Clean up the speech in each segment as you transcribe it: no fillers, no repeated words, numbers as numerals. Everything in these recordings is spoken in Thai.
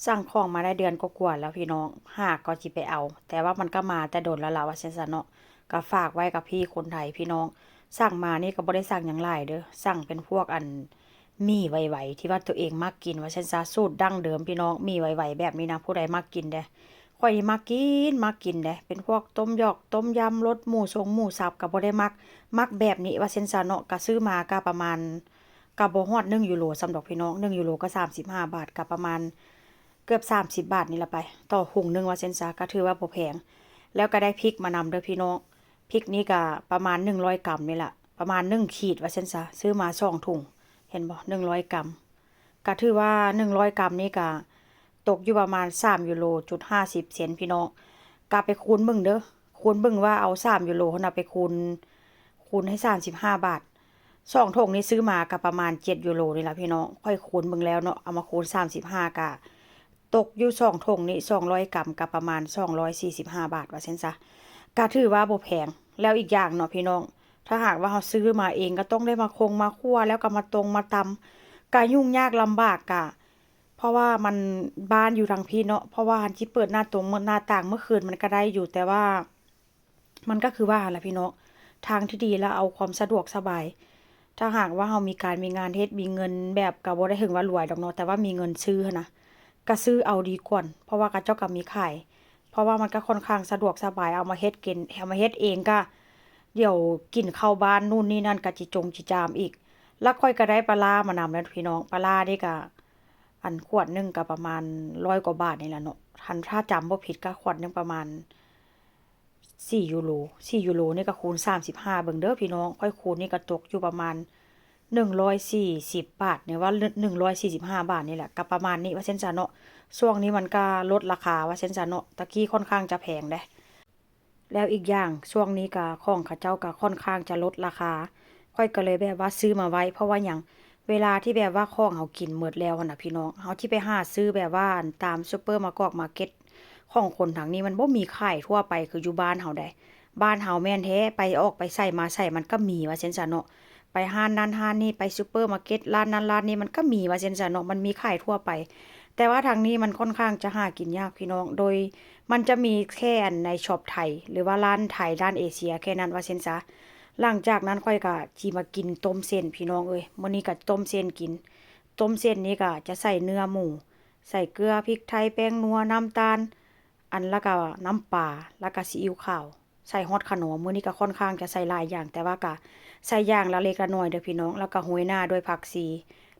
สั่งของมาได้เดือนกว่าๆแล้วพี่น้องหากก็สิไปเอาแต่ว่ามันก็มาแต่โดนแล้วล่ะว่าซั่นซะเนาะก็ฝากไว้กับพี่คนไทยพี่น้องสั่งมานี่ก็บ่ได้สั่งหยังหลายเด้อสั่งเป็นพวกหมี่ไหวๆที่ว่าตัวเองมักกินว่าซั่นซะสูตรดั้งเดิมพี่น้องหมี่ไหวๆแบบนี้นะผู้ใดมักกินเด้ข้อยนี่มักกินเด้เป็นพวกต้มยอกต้มยำรสหมูสับก็บ่ได้มักแบบนี้ว่าซั่นซะเนาะก็ซื้อมาก็ประมาณก็บ่ฮอด1 ยูโรสำหรับพี่น้อง1 ยูโรก็35 บาทก็ประมาณ เกือบ30 บาทนี่ละไปต่อหุงหนึ่งว่าเซนซาก็ถือว่าบ่แพงแล้วก็ได้พริกมานำเด้อพี่น้องพริกนี้ก็ประมาณ100 กรัมนี่แหละประมาณ1 ขีดว่าเซนซาซื้อมา2 ถุงเห็นบ่100 กรัมก็ถือว่า100 กรัมนี่ก็ตกอยู่ประมาณ3 ยูโรจุด 50 เซนต์พี่น้องก็ไปคูณเบิ่งเด้อคูณเบิ่งว่าเอา3 ยูโรหั่นน่ะไปคูณให้35 บาท2 ถุงนี้ซื้อมาก็ประมาณ7 ยูโรนี่ล่ะพี่น้องค่อยคูณเบิ่งแล้วเนาะเอามาคูณ35ก็ตกอยู่2 ถุงนี้200 กรัมก็ประมาณ245 บาทว่าซั่นซะก็ถือว่าบ่แพงแล้วอีกอย่างเนาะพี่น้องถ้าหากว่าเราซื้อมาเองก็ต้องได้มาคั่วแล้วก็มาตำก็ยุ่งยากลำบากก็เพราะว่ามันบ้านอยู่ทางพี่เนาะเพราะว่าหั้นสิเปิดหน้าต่างเมื่อคืนมันก็ได้อยู่แต่ว่ามันก็คือว่าหั่นล่ะพี่น้องทางที่ดีแล้วเอาความสะดวกสบายถ้าหากว่าเรามีการมีงานเฮ็ดมีเงินแบบก็บ่ได้ถึงว่ารวยดอกเนาะแต่ว่ามีเงินซื้อหั้นนะ ก็ซื้อเอาดีกว่าเพราะว่าเขาเจ้าก็มีขายเพราะว่ามันก็ค่อนข้างสะดวกสบายเอามาเฮ็ดกินเอามาเฮ็ดเองก็เดี๋ยวกินเข้าบ้านนู่นนี่นั่นก็จิจามอีกแล้วค่อยก็ได้ปลาร้ามานำแล้วพี่น้องปลาร้านี่ก็ขวดหนึงก็ประมาณ100 กว่าบาทนี่แหละเนาะถ้าจำบ่ผิดก็ขวดหนึงประมาณ4 ยูโร4 ยูโรนี่ก็คูณ35เบิ่งเด้อพี่น้องค่อยคูณนี่ก็ตกอยู่ประมาณ140 บาทเนี่ยว่า145 บาทนี่แหละก็ประมาณนี้ว่าเส้นซะเนาะช่วงนี้มันก็ลดราคาว่าเส้นซะเนาะตะกี้ค่อนข้างจะแพงเด้แล้วอีกอย่างช่วงนี้ก็ของเขาเจ้าก็ค่อนข้างจะลดราคาค่อยก็เลยแบบว่าซื้อมาไว้เพราะว่าหยังเวลาที่แบบว่าของเฮากินหมดแล้วหั่นน่ะพี่น้องเฮาที่ไปหาซื้อแบบว่าตามซุปเปอร์มาร์เก็ตของคนทางนี้มันบ่มีขายทั่วไปคืออยู่บ้านเฮาได้บ้านเฮาแม่นแท้ไปออกไปใส่มาใส่มันก็มีว่าเส้นซะเนาะ ไปห้านนั้นห้านนี้ไปซูเปอร์มาร์เก็ตร้านนั้นร้านนี้มันก็มีว่าซั่นซะเนาะมันมีขายทั่วไปแต่ว่าทางนี้มันค่อนข้างจะหากินยากพี่น้องโดยมันจะมีแค่ในช็อปไทยหรือว่าร้านไทยร้านเอเชียแค่นั้นว่าซั่นซะหลังจากนั้นค่อยก็สิมากินต้มเส้นพี่น้องเอ้ยมื้อนี้ก็ต้มเส้นกินต้มเส้นนี้ก็จะใส่เนื้อหมูใส่เกลือพริกไทยแป้งนัวน้ำตาลแล้วก็น้ำปลาแล้วก็ซีอิ๊วขาวใส่ฮอดขนมมื้อนี้ก็ค่อนข้างจะใส่หลายอย่างแต่ว่าก็ ใส่อย่างละเล็กละน้อยเด้อพี่น้องแล้วก็โรยหน้าด้วยผักชี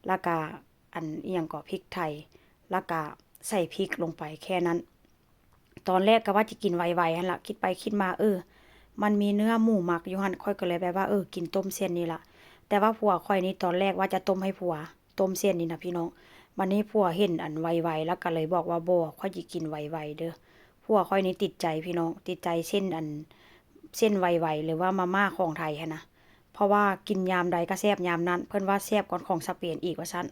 แล้วก็อิหยังก็พริกไทยแล้วก็ใส่พริกลงไปแค่นั้นตอนแรกก็ว่าจะกินไวๆหั่นล่ะคิดไปคิดมามันมีเนื้อหมูหมักอยู่หั่นข้อยก็เลยแบบว่ากินต้มเส้นนี่ล่ะแต่ว่าผัวข้อยนี่ตอนแรกว่าจะต้มให้ผัวต้มเส้นนี่นะพี่น้องวันนี้ผัวเห็นไวๆแล้วก็เลยบอกว่าบ่ข้อยสิกินไวๆเด้อผัวข้อยนี่ติดใจพี่น้องติดใจเส้นไวๆหรือว่ามาม่าของไทยหั้นนะ เพราะว่ากินยามใดก็แซ่บยามนั้นเพิ่นว่าแซ่บกว่าของสเปนอีกว่าซั่น